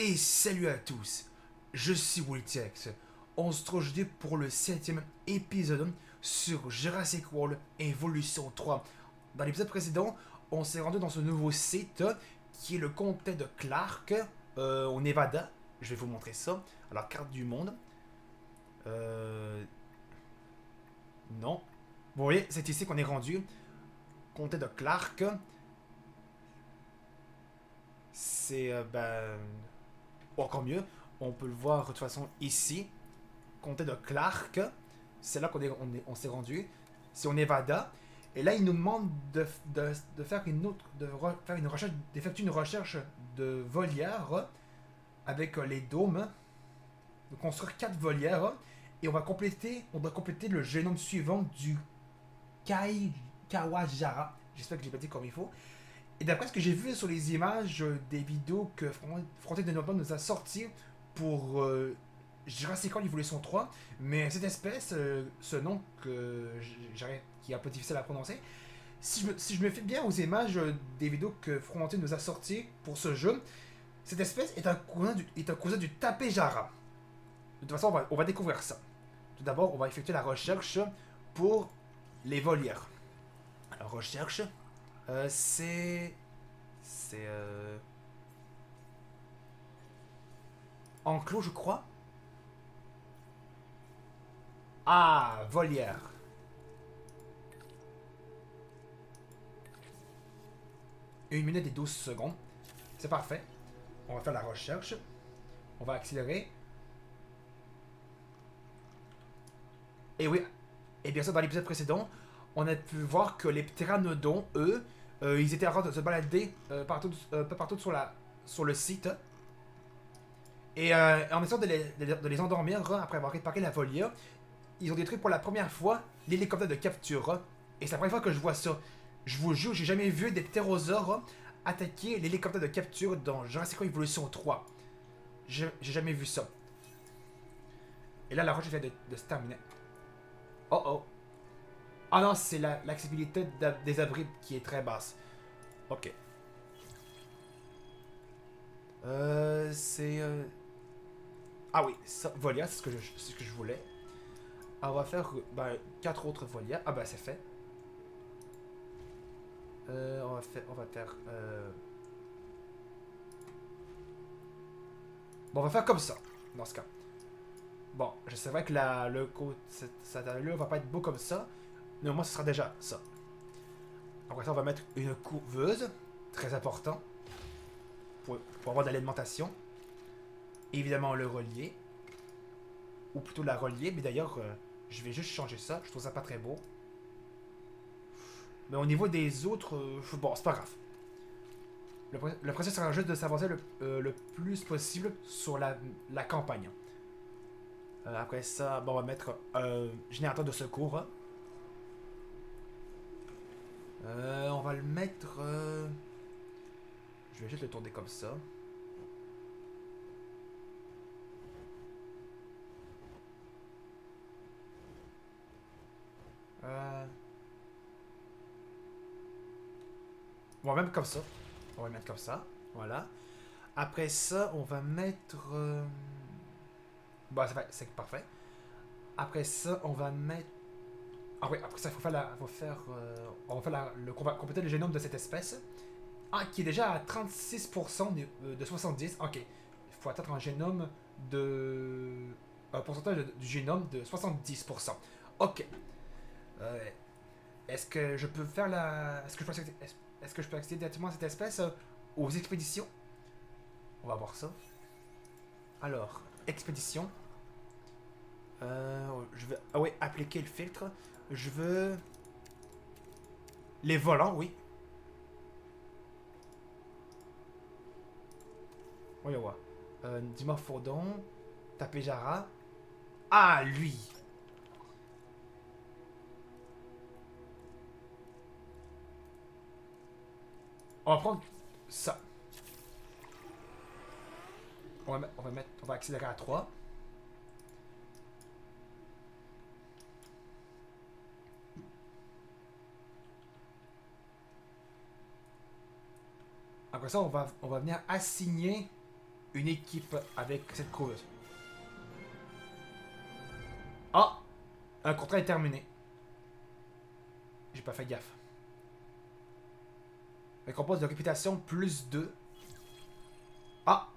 Et salut à tous, je suis Wiltex. On se trouve aujourd'hui pour le 7e épisode sur Jurassic World Evolution 3. Dans l'épisode précédent, on s'est rendu dans ce nouveau site qui est le comté de Clark, au Nevada. Je vais vous montrer ça. Alors, carte du monde. Euh, non. Vous voyez, c'est ici qu'on est rendu. Comté de Clark. C'est, encore mieux. On peut le voir de toute façon ici. Comté de Clark. C'est là on s'est rendu. C'est au Nevada. Et là, il nous demande de faire faire une recherche, d'effectuer une recherche de volières avec les dômes, de construire 4 volières. Et on doit compléter le génome suivant du Kai Kawajara. J'espère que j'ai pas dit comme il faut. Et d'après ce que j'ai vu sur les images des vidéos que Frontier de Nova nous a sorties pour Jurassic World Evolution 3, mais cette espèce, ce nom qui est un peu difficile à prononcer, si je me fie bien aux images des vidéos que Frontier nous a sorties pour ce jeu, cette espèce est un cousin du Tapejara. De toute façon, on va découvrir ça. Tout d'abord, on va effectuer la recherche pour les volières. Alors, recherche, c'est. C'est. Enclos, je crois. Ah, volière. 1 minute et 12 secondes. C'est parfait. On va faire la recherche. On va accélérer. Et oui, et bien sûr, dans l'épisode précédent, on a pu voir que les pteranodons, eux, ils étaient en train de se balader partout sur le site. Et en essayant de les endormir après avoir réparé la volière, ils ont détruit pour la première fois l'hélicoptère de capture. Et c'est la première fois que je vois ça. Je vous jure, j'ai jamais vu des ptérosaures attaquer l'hélicoptère de capture dans Jurassic World Evolution 3. J'ai jamais vu ça. Et là, la recherche vient de se terminer. Oh oh. Ah non, c'est l'accessibilité des abris qui est très basse. Ok. C'est. Ah oui, ça, Volia, c'est ce que je voulais. Ah, on va faire 4 autres Volia. Ah bah c'est fait. On va faire. Bon, on va faire comme ça, dans ce cas. Bon, je sais vrai que cette allure va pas être beau comme ça, mais au moins ce sera déjà ça. Après ça, on va mettre une couveuse, très important, pour avoir de l'alimentation. Évidemment, le relier, ou plutôt la relier, mais d'ailleurs, je vais juste changer ça, je trouve ça pas très beau. Mais au niveau des autres, bon, c'est pas grave. Le processus sera juste de s'avancer le plus possible sur la campagne. Après ça, bon, on va mettre un générateur de secours. Hein. On va le mettre. Je vais juste le tourner comme ça. Euh... On va mettre comme ça. On va le mettre comme ça. Voilà. Après ça, on va mettre. Bon, c'est parfait. Après ça, on va mettre. Ah oui, après ça, il faut faire on va faire on va compléter le génome de cette espèce. Ah, qui est déjà à 36% de 70. Ok. Il faut atteindre un génome de. Un pourcentage du génome de 70%. Ok. Euh, Est-ce que je peux faire la. Est-ce que je peux accéder directement à cette espèce aux expéditions? On va voir ça. Alors, expédition. Je veux. Ah oui, appliquer le filtre. Je veux. Les volants, oui. Voyons voir. Dimorphodon. Tapejara. Ah, lui. On va prendre ça. On va accélérer à 3. Après ça, on va venir assigner une équipe avec cette couveuse. Ah! Un contrat est terminé. J'ai pas fait gaffe. Récompense de réputation plus 2. Ah!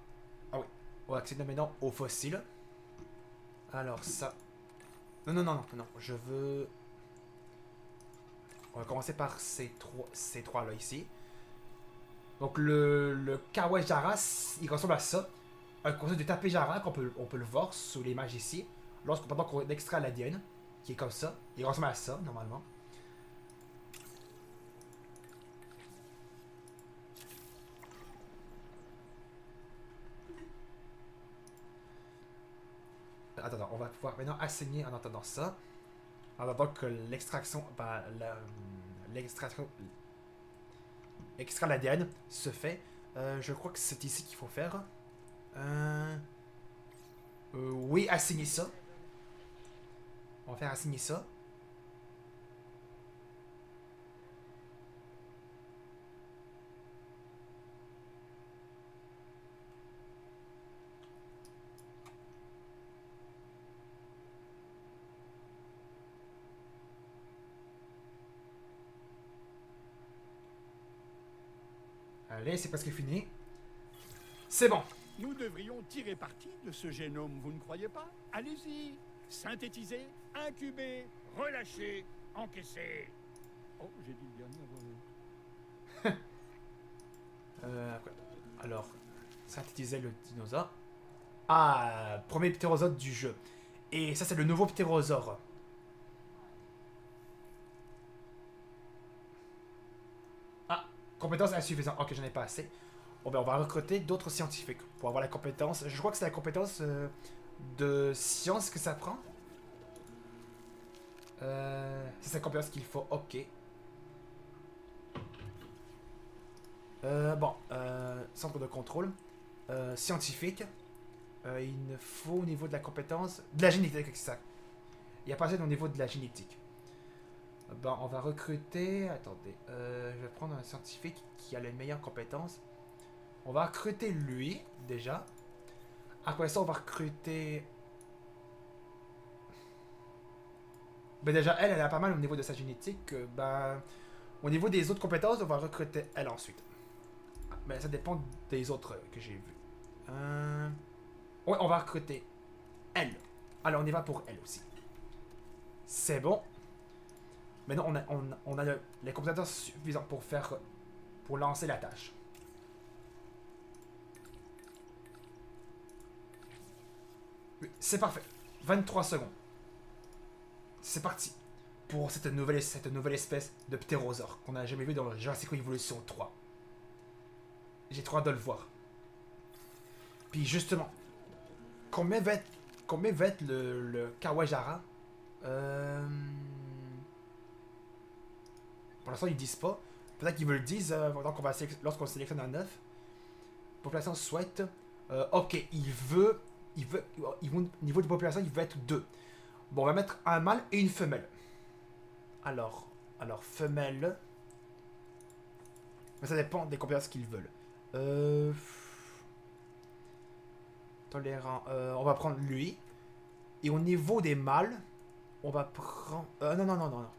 Ah oui. On va accéder maintenant au fossile. Alors ça. Non, non, non, non, non. Je veux. On va commencer par ces trois là ici. Donc le Kawajara, il ressemble à ça. Un concept de Tapejara on peut le voir sous l'image ici. Pendant qu'on extrait l'ADN, qui est comme ça. Il ressemble à ça, normalement. Attends, on va pouvoir maintenant assigner en entendant ça. En attendant que l'extraction. L'extraction. Extraire l'ADN se fait. Je crois que c'est ici qu'il faut faire. Oui, assigner ça. On va faire assigner ça. Allez, c'est presque fini. C'est bon. Nous devrions tirer parti de ce génome, vous ne croyez pas? Allez-y, synthétisez, incubez, relâchez, encaissez. Oh, j'ai dit le dernier avant. Quoi. Alors, synthétiser le dinosaure. Ah, premier ptérosaure du jeu. Et ça, c'est le nouveau ptérosaure. Ah, compétence insuffisante. Ok, j'en ai pas assez. Bon, ben, on va recruter d'autres scientifiques pour avoir la compétence. Je crois que c'est la compétence de science que ça prend. C'est la compétence qu'il faut. Ok. Bon, centre de contrôle. Scientifique. Il ne faut au niveau de la compétence. De la génétique, c'est ça. Il n'y a pas assez au niveau de la génétique. Bon, on va recruter. Attendez. Je vais prendre un scientifique qui a les meilleures compétences. On va recruter lui, déjà. Après ça, on va recruter. Ben, déjà, elle a pas mal au niveau de sa génétique. Ben, au niveau des autres compétences, on va recruter elle ensuite. Ben, ça dépend des autres que j'ai vus. Ouais, on va recruter elle. Alors, on y va pour elle aussi. C'est bon. Maintenant, on a les compétences suffisantes pour lancer la tâche. Oui, c'est parfait. 23 secondes. C'est parti. Pour cette nouvelle espèce de ptérosaure qu'on n'a jamais vu dans le Jurassic Evolution 3. J'ai trop hâte de le voir. Puis justement, combien va être le Kawajara Pour l'instant, ils disent pas. Peut-être qu'ils me le disent lorsqu'on sélectionne un œuf. Population souhaite. Ok, niveau de population, il veut être 2. Bon, on va mettre un mâle et une femelle. Alors femelle. Mais ça dépend des compétences qu'ils veulent. Tolérant. On va prendre lui. Et au niveau des mâles, on va prendre. Non, non, non, non, non.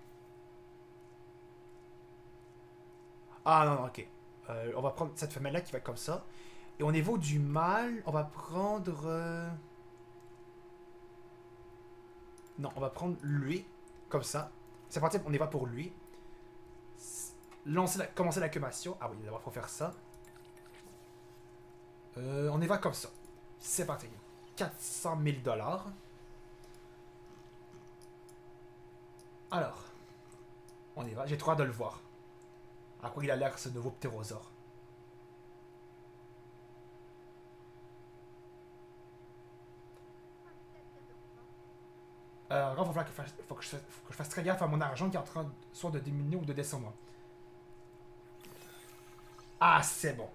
Ah non, non, ok. On va prendre cette femelle-là qui va être comme ça. Et au niveau du mâle, on va prendre. Non, on va prendre lui. Comme ça. C'est parti, on y va pour lui. Commencer l'accumation. Ah oui, d'abord, il faut faire ça. On y va comme ça. C'est parti. 400 000 $. Alors, on y va. J'ai trop hâte de le voir. À quoi il a l'air ce nouveau ptérosaure. Il faut que je fasse très gaffe à mon argent qui est en train soit de diminuer ou de descendre. Ah, c'est bon.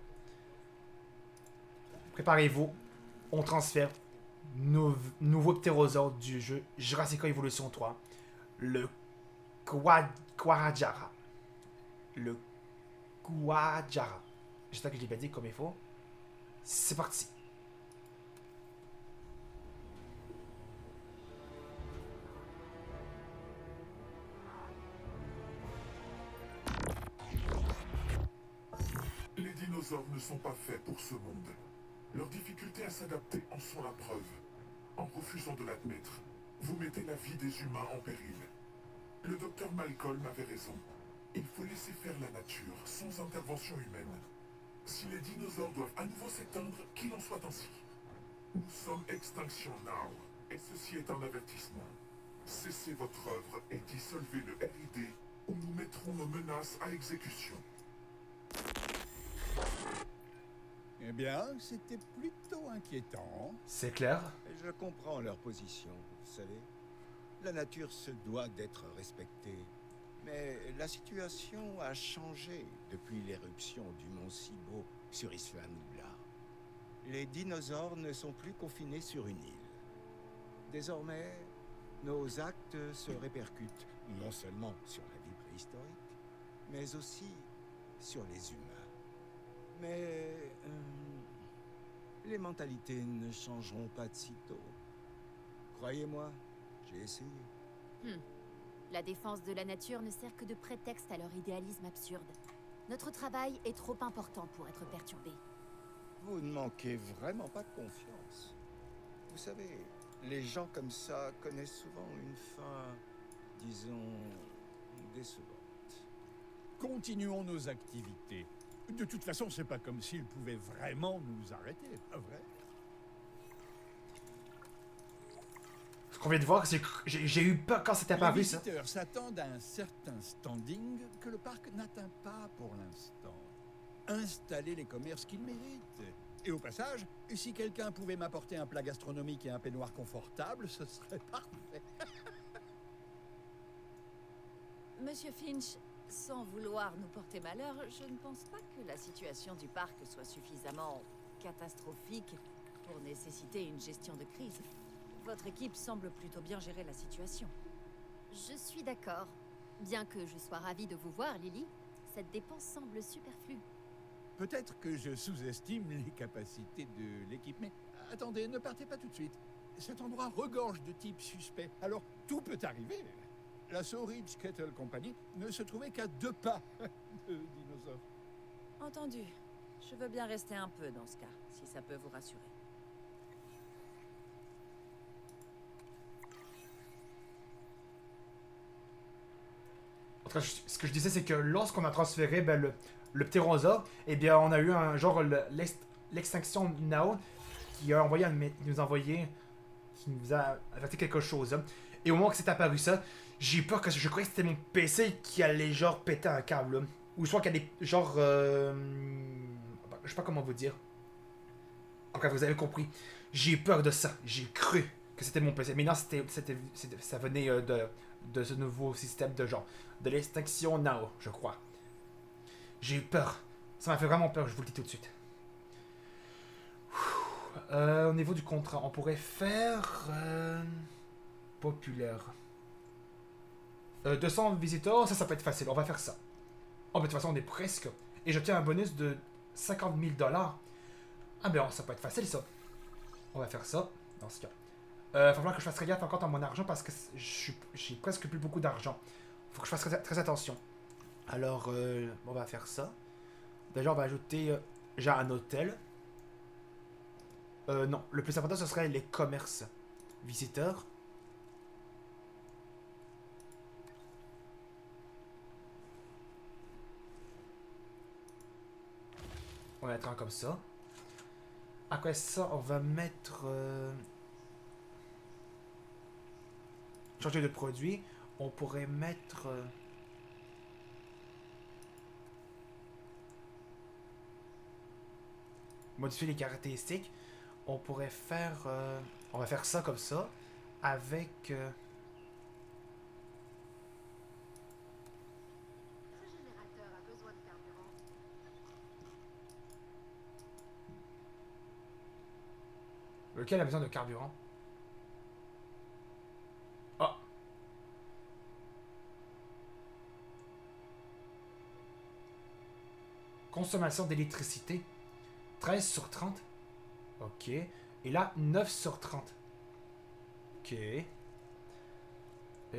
Préparez-vous. On transfère nouveau ptérosaure du jeu Jurassic Evolution 3. Le Kawajara. Le Kawajara. J'espère que je l'ai bien dit comme il faut. C'est parti. dinosaures ne sont pas faits pour ce monde. Leur difficulté à s'adapter en sont la preuve. En refusant de l'admettre, vous mettez la vie des humains en péril. Le docteur Malcolm avait raison. Il faut laisser faire la nature, sans intervention humaine. Si les dinosaures doivent à nouveau s'éteindre, qu'il en soit ainsi. Nous sommes Extinction Now, et ceci est un avertissement. Cessez votre œuvre et dissolvez le RID, ou nous mettrons nos menaces à exécution. Eh bien, c'était plutôt inquiétant. C'est clair. Je comprends leur position, vous savez. La nature se doit d'être respectée. Mais la situation a changé depuis l'éruption du mont Sibo sur Isla Nublar. Les dinosaures ne sont plus confinés sur une île. Désormais, nos actes se répercutent non seulement sur la vie préhistorique, mais aussi sur les humains. Mais les mentalités ne changeront pas de sitôt. Croyez-moi, j'ai essayé. La défense de la nature ne sert que de prétexte à leur idéalisme absurde. Notre travail est trop important pour être perturbé. Vous ne manquez vraiment pas de confiance. Vous savez, les gens comme ça connaissent souvent une fin, disons, décevante. Continuons nos activités. De toute façon, c'est pas comme s'ils pouvaient vraiment nous arrêter, pas vrai? Ce qu'on vient de voir, c'est que j'ai eu peur quand c'était apparu, Les ça. visiteurs s'attendent à un certain standing que le parc n'atteint pas pour l'instant. Installer les commerces qu'ils méritent. Et au passage, si quelqu'un pouvait m'apporter un plat gastronomique et un peignoir confortable, ce serait parfait. Monsieur Finch, sans vouloir nous porter malheur, je ne pense pas que la situation du parc soit suffisamment catastrophique pour nécessiter une gestion de crise. Votre équipe semble plutôt bien gérer la situation. Je suis d'accord. Bien que je sois ravie de vous voir, Lily, cette dépense semble superflue. Peut-être que je sous-estime les capacités de l'équipe, mais attendez, ne partez pas tout de suite. Cet endroit regorge de types suspects, alors tout peut arriver. La Ridge Kettle Company ne se trouvait qu'à 2 pas de dinosaures. Entendu. Je veux bien rester un peu dans ce cas, si ça peut vous rassurer. En tout cas, ce que je disais, c'est que lorsqu'on a transféré le ptérosaure, eh bien, on a eu un genre l'extinction Now qui a envoyé qui nous a averti quelque chose. Hein. Et au moment que c'est apparu ça, j'ai eu peur que je croyais que c'était mon PC qui allait genre péter un câble. Là. Ou soit qu'il y a des genre je sais pas comment vous dire. En tout cas, vous avez compris. J'ai eu peur de ça. J'ai cru que c'était mon PC. Mais non, ça venait de ce nouveau système de genre. De l'extinction Now, je crois. J'ai eu peur. Ça m'a fait vraiment peur, je vous le dis tout de suite. Au niveau du contrat, on pourrait faire... populaire. 200 visiteurs, ça peut être facile, on va faire ça. Oh, mais de toute façon, on est presque. Et j'obtiens un bonus de 50 000 $. Ah ben, ça peut être facile, ça. On va faire ça, dans ce cas. Va falloir que je fasse très gaffe encore dans mon argent parce que j'ai presque plus beaucoup d'argent. Faut que je fasse très attention. Alors, on va faire ça. Déjà, on va ajouter j'ai un hôtel. Non, le plus important, ce serait les commerces. Visiteurs. On va mettre un comme ça. Après ça, on va mettre... changer de produit. On pourrait mettre... modifier les caractéristiques. On pourrait faire... on va faire ça comme ça. Avec... Ce générateur a besoin de carburant. lequel a besoin de carburant? Ah! Consommation d'électricité. 13 sur 30. Ok. Et là, 9 sur 30. Ok. Et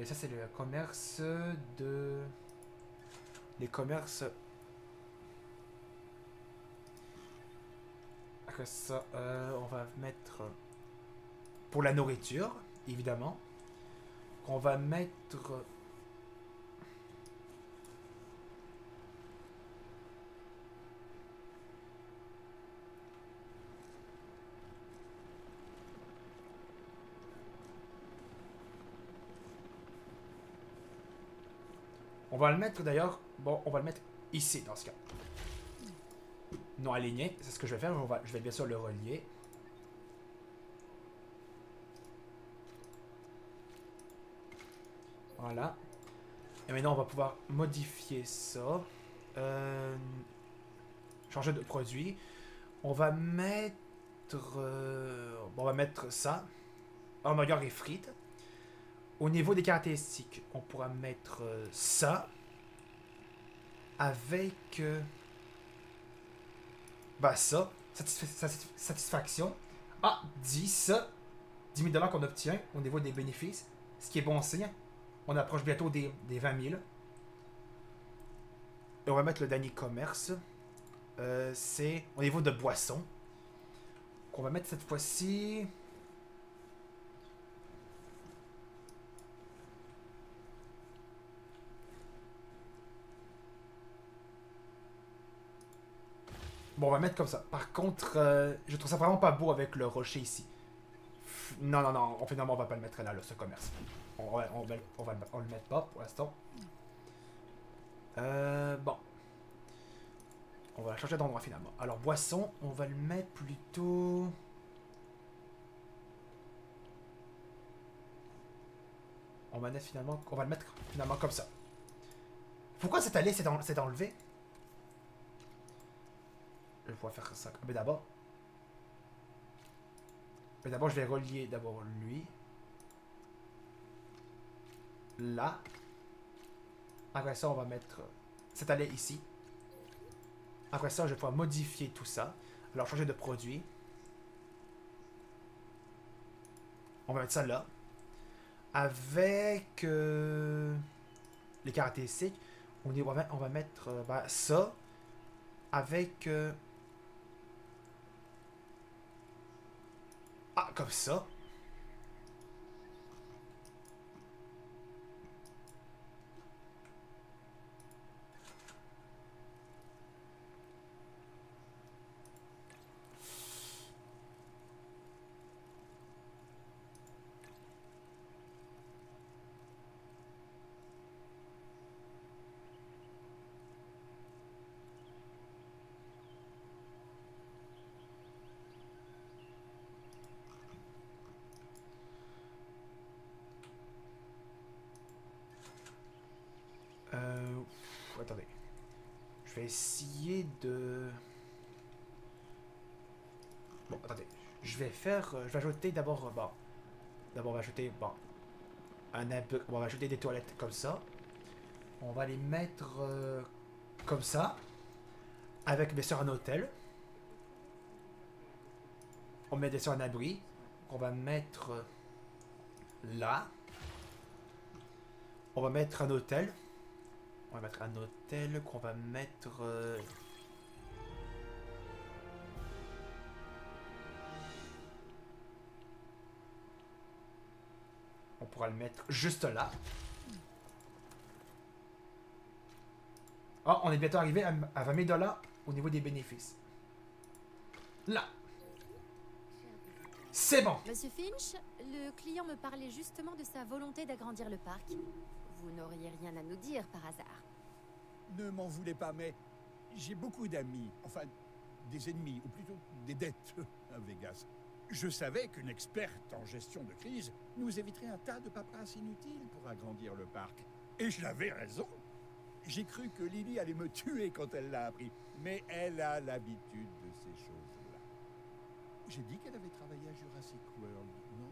ça, c'est le commerce de... Les commerces... Après ça, on va mettre pour la nourriture, évidemment. On va mettre... On va le mettre d'ailleurs... Bon, on va le mettre ici, dans ce cas. Non aligné, c'est ce que je vais faire. Je vais bien sûr le relier. Voilà. Et maintenant, on va pouvoir modifier ça. Changer de produit. On va mettre... on va mettre ça. Hamburger et frites. Au niveau des caractéristiques, on pourra mettre ça. Avec... bah ça. Satisfaction. Ah, 10 000 qu'on obtient au niveau des bénéfices. Ce qui est bon signe. On approche bientôt des 20 000. Et on va mettre le dernier commerce. C'est au niveau de boissons. Qu'on va mettre cette fois-ci... Bon, on va mettre comme ça. Par contre, je trouve ça vraiment pas beau avec le rocher ici. Non, non, non. Finalement, on va pas le mettre là, ce commerce. On le mettre pas pour l'instant. Bon. On va changer d'endroit finalement. Alors, boisson, on va le mettre plutôt... On va le mettre finalement comme ça. Pourquoi cette allée s'est enlevée? Je vais pouvoir faire ça. Mais d'abord... je vais relier d'abord lui. Là. Après ça, on va mettre cette allée ici. Après ça, je vais pouvoir modifier tout ça. Alors, changer de produit. On va mettre ça là. Avec les caractéristiques, on va mettre ça avec... ah, comme ça. Attendez. Je vais essayer de... Bon, attendez. Je vais ajouter d'abord... Bon. D'abord, on va ajouter... Bon. On va ajouter des toilettes comme ça. On va les mettre... comme ça. Avec, bien sûr, un hôtel. On met, bien sûr, un abri. On va mettre... là. On va mettre un hôtel. On va mettre un hôtel qu'on va mettre... On pourra le mettre juste là. Ah, on est bientôt arrivé à 20 000 $ au niveau des bénéfices. Là. C'est bon. Monsieur Finch, le client me parlait justement de sa volonté d'agrandir le parc. Vous n'auriez rien à nous dire par hasard? Ne m'en voulez pas, mais j'ai beaucoup d'amis, enfin des ennemis, ou plutôt des dettes à Vegas. Je savais qu'une experte en gestion de crise nous éviterait un tas de paperasse inutile pour agrandir le parc. Et je l'avais raison. J'ai cru que Lily allait me tuer quand elle l'a appris, mais elle a l'habitude de ces choses-là. J'ai dit qu'elle avait travaillé à Jurassic World, non?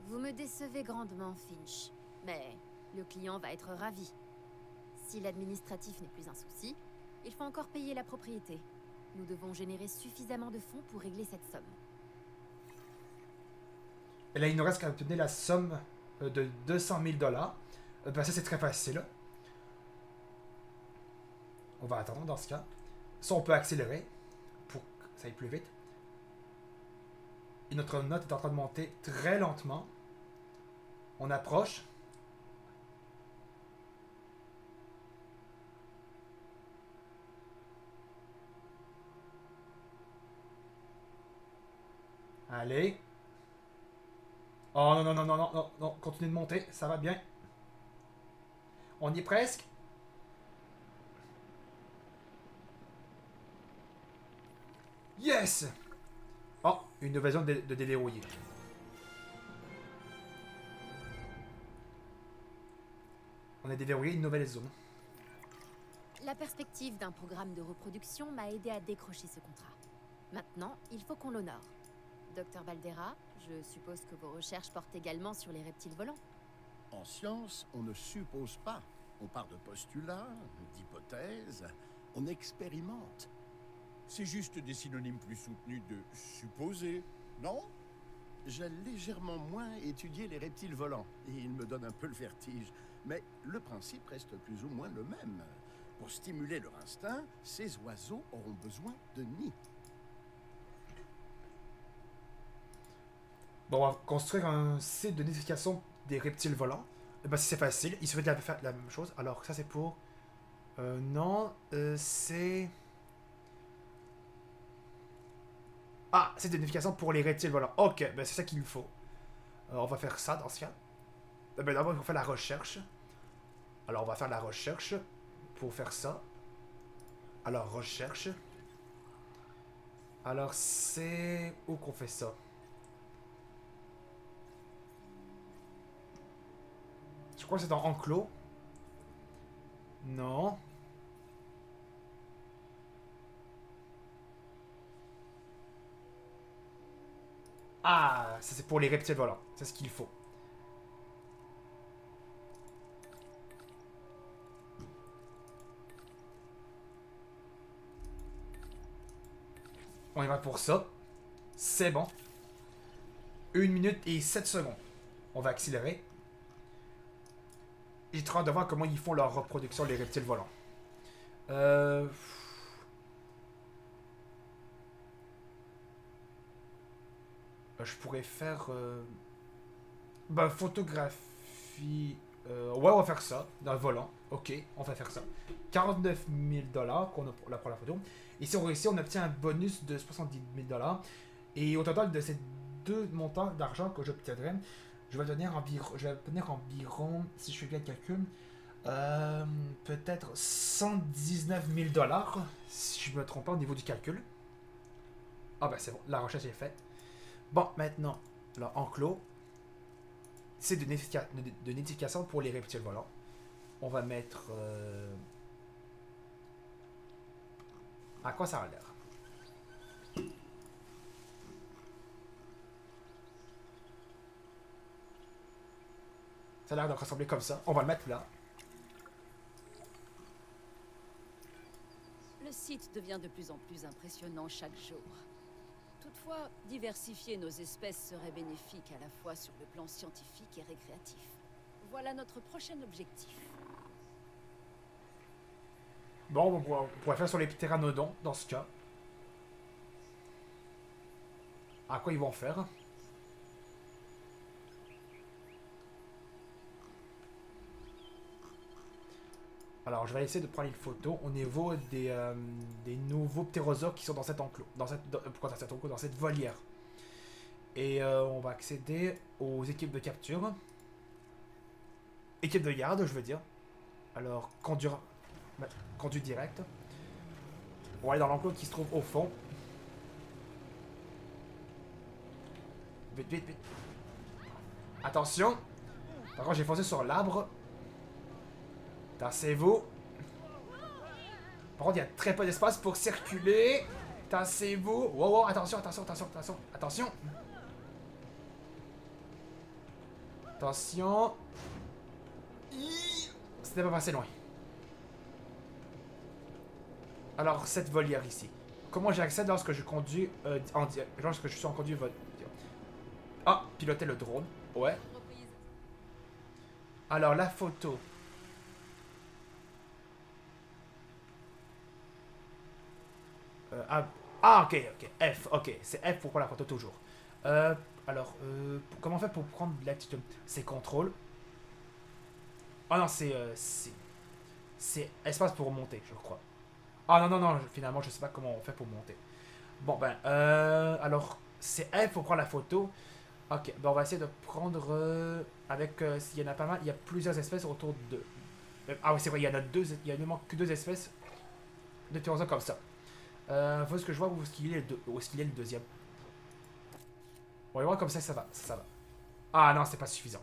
Vous me décevez grandement, Finch. Mais le client va être ravi. Si l'administratif n'est plus un souci, il faut encore payer la propriété. Nous devons générer suffisamment de fonds pour régler cette somme. Et là, il nous reste qu'à obtenir la somme de 200 000 $. Ça, c'est très facile. On va attendre dans ce cas. Ça, on peut accélérer pour que ça aille plus vite. Et notre note est en train de monter très lentement. On approche. Allez. Oh non, non, non, non, non, non, non. Continuez de monter, ça va bien. On y est presque. Yes! Oh, une occasion de déverrouiller. On a déverrouillé une nouvelle zone. La perspective d'un programme de reproduction m'a aidé à décrocher ce contrat. Maintenant, il faut qu'on l'honore. Docteur Valdera, je suppose que vos recherches portent également sur les reptiles volants. En science, on ne suppose pas. On part de postulats, d'hypothèses, on expérimente. C'est juste des synonymes plus soutenus de supposer, non? J'ai légèrement moins étudié les reptiles volants, et ils me donnent un peu le vertige. Mais le principe reste plus ou moins le même. Pour stimuler leur instinct, ces oiseaux auront besoin de nids. Bon, on va construire un site de nidification des reptiles volants. Eh ben, si c'est facile, il suffit de faire la même chose. Alors, ça c'est pour... non, c'est... Ah, c'est de nidification pour les reptiles volants. Ok, ben c'est ça qu'il nous faut. On va faire ça dans ce cas. Ben d'abord, il faut faire la recherche. Alors, on va faire la recherche pour faire ça. Alors, recherche. Alors, c'est... Où qu'on fait ça? Je crois que c'est dans Enclos. Non. Ah, ça c'est pour les reptiles volants. C'est ce qu'il faut. On y va pour ça. C'est bon. 1 minute et 7 secondes. On va accélérer. J'ai trop hâte de voir comment ils font leur reproduction, les reptiles volants. Je pourrais faire... Ben, photographie... Ouais, on va faire ça, dans le volant. Ok, on va faire ça. 49 000 $ qu'on a pour la photo. Et si on réussit, on obtient un bonus de 70 000 $. Et au total de ces deux montants d'argent que j'obtiendrai, je vais obtenir environ, si je fais bien le calcul, peut-être 119 000 $, si je me trompe pas au niveau du calcul. Ah ben c'est bon, la recherche est faite. Bon, maintenant, là, enclos, c'est de nidification pour les reptiles volants. On va mettre... À quoi ça a l'air? Ça a l'air de ressembler comme ça. On va le mettre là. Le site devient de plus en plus impressionnant chaque jour. Toutefois, diversifier nos espèces serait bénéfique à la fois sur le plan scientifique et récréatif. Voilà notre prochain objectif. Bon, on pourrait faire sur les ptéranodons dans ce cas. À quoi ils vont faire? Alors, je vais essayer de prendre une photo au niveau des nouveaux ptérosaures qui sont dans cet enclos. Pourquoi dans cet enclos? Dans cette volière. Et on va accéder aux équipes de capture. Équipe de garde, je veux dire. Alors, conduit direct. On va aller dans l'enclos qui se trouve au fond. Vite, vite, vite. Attention. Par contre, j'ai foncé sur l'arbre. Tassez-vous. Par contre, il y a très peu d'espace pour circuler. Tassez-vous. Wow, wow, attention, attention, attention, attention. Attention. Attention. C'était pas passé loin. Alors, cette volière ici. Comment j'accède lorsque je conduis lorsque je suis en conduit Ah, piloter le drone. Ouais. Alors, la photo. Ok, ok. F, ok. C'est F pour prendre la photo toujours. Alors, comment on fait pour prendre de l'altitude? C'est contrôle. Ah non, c'est espace pour monter, je crois. Ah non, non, non, finalement, je sais pas comment on fait pour monter. Bon, ben, alors, c'est F pour prendre la photo. Ok, ben on va essayer de prendre avec, s'il y en a pas mal, il y a plusieurs espèces autour de... Ah oui, c'est vrai, il y en a deux, il ne manque que deux espèces de tyrannosaures comme ça. Faut ce que je vois où est-ce qu'il est, où est-ce qu'il est le deuxième. On va voir comme ça va, ça va. Ah non, c'est pas suffisant.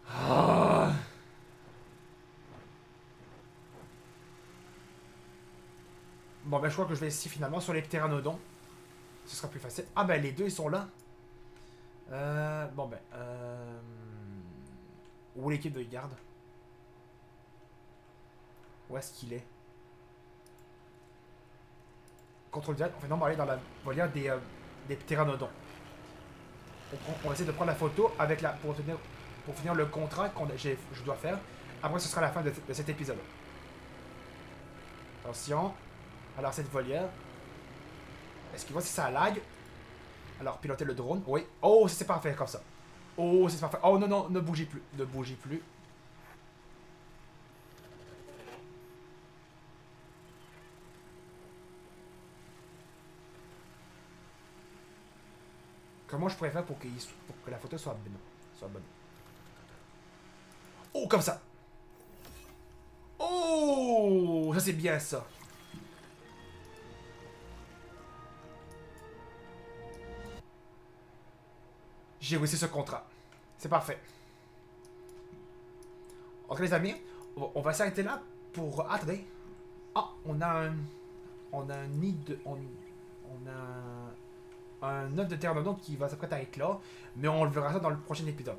Ah. Bon ben je crois que je vais essayer finalement sur les ptéranodons. Ce sera plus facile. Ah ben les deux ils sont là. Bon ben où est l'équipe de garde? Où est-ce qu'il est? Contrôle direct. Enfin non, on va aller dans la volière des ptéranodons. On va essayer de prendre la photo avec la pour finir le contrat je dois faire. Après ce sera la fin de cet épisode. Attention. Alors cette volière. Est-ce qu'il voit si ça lag? Alors piloter le drone. Oui. Oh, c'est parfait comme ça. Oh, c'est parfait. Oh non, non, ne bougez plus. Ne bougez plus. Comment je pourrais faire pour que la photo soit bonne? Oh, comme ça. Oh, ça c'est bien ça. J'ai réussi ce contrat. C'est parfait. Ok les amis, on va s'arrêter là pour... Attendez. Ah, on a un nid de... On a un œuf de ptéranodon qui va s'apprêter à éclore. Mais on le verra ça dans le prochain épisode.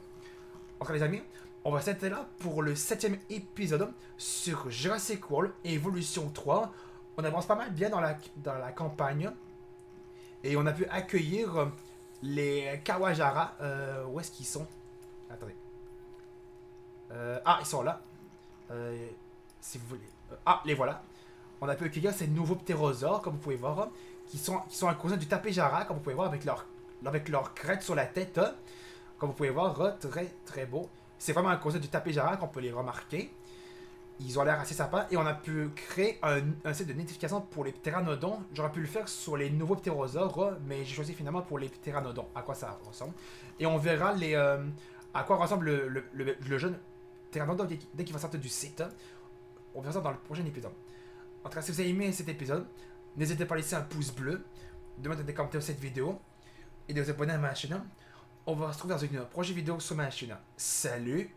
Ok les amis, on va s'arrêter là pour le 7ème épisode sur Jurassic World Evolution 3. On avance pas mal bien dans la campagne. Et on a pu accueillir les Kawajara. Où est-ce qu'ils sont? Attendez. Ah, ils sont là. Si vous voulez. Ah, les voilà. On a pu accueillir ces nouveaux ptérosaures, comme vous pouvez voir, qui sont un cousin du Tapejara, comme vous pouvez voir, avec leur crête sur la tête. Comme vous pouvez voir, très très beau. C'est vraiment un cousin du Tapejara qu'on peut les remarquer. Ils ont l'air assez sympas. Et on a pu créer un site de notification pour les ptéranodons. J'aurais pu le faire sur les nouveaux ptérosaures, mais j'ai choisi finalement pour les ptéranodons. À quoi ça ressemble. Et on verra à quoi ressemble le jeune ptéranodon dès qu'il va sortir du site. On verra ça dans le prochain épisode. En tout cas, si vous avez aimé cet épisode, n'hésitez pas à laisser un pouce bleu, de mettre des commentaires sur cette vidéo et de vous abonner à ma chaîne. On va se retrouver dans une prochaine vidéo sur ma chaîne. Salut!